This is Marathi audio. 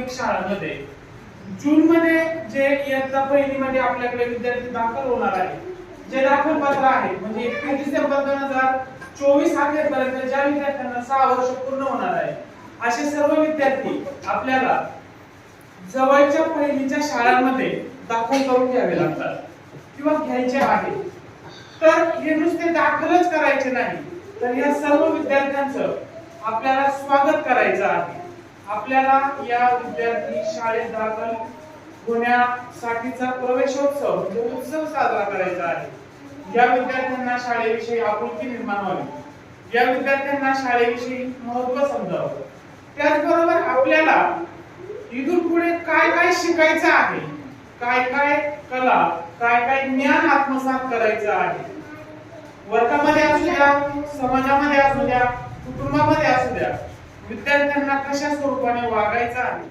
प्राथमिक शाळांमध्ये जून मध्ये जे इयत्ता पहिली मध्ये आपल्याकडे विद्यार्थी दाखल होणार आहे, जे दाखल पात्र आहे म्हणजे 31 डिसेंबर 2024 अखेरपर्यंत ज्या विद्यार्थ्यांना 6 वर्ष पूर्ण होणार आहे, असे सर्व विद्यार्थी आपल्याला जवळच्या पहिलीच्या शाळांमध्ये दाखल करून घ्यावे लागतात किंवा घ्यायचे आहे. तर हे नुसते दाखलच करायचे नाही, तर या सर्व विद्यार्थ्यांचं आपल्याला स्वागत करायचं आहे. आपल्याला या विद्यार्थी शाळेत दाखल होण्यासाठीचा प्रवेशोत्सव म्हणजे उत्सव साजरा करायचा आहे. या विद्यार्थ्यांना शाळेविषयी आपुलकी निर्माण व्हावी, या विद्यार्थ्यांना शाळेविषयी महत्त्व समजावं. त्याचबरोबर आपल्याला इथून पुढे काय काय शिकायचं आहे, काय काय कला, काय काय ज्ञान आत्मसात करायचं आहे, वर्गामध्ये असू द्या, समाजामध्ये असू द्या, कुटुंबामध्ये असू द्या, विद्यार्थ्यांना कशा स्वरूपाने वागायचं आहे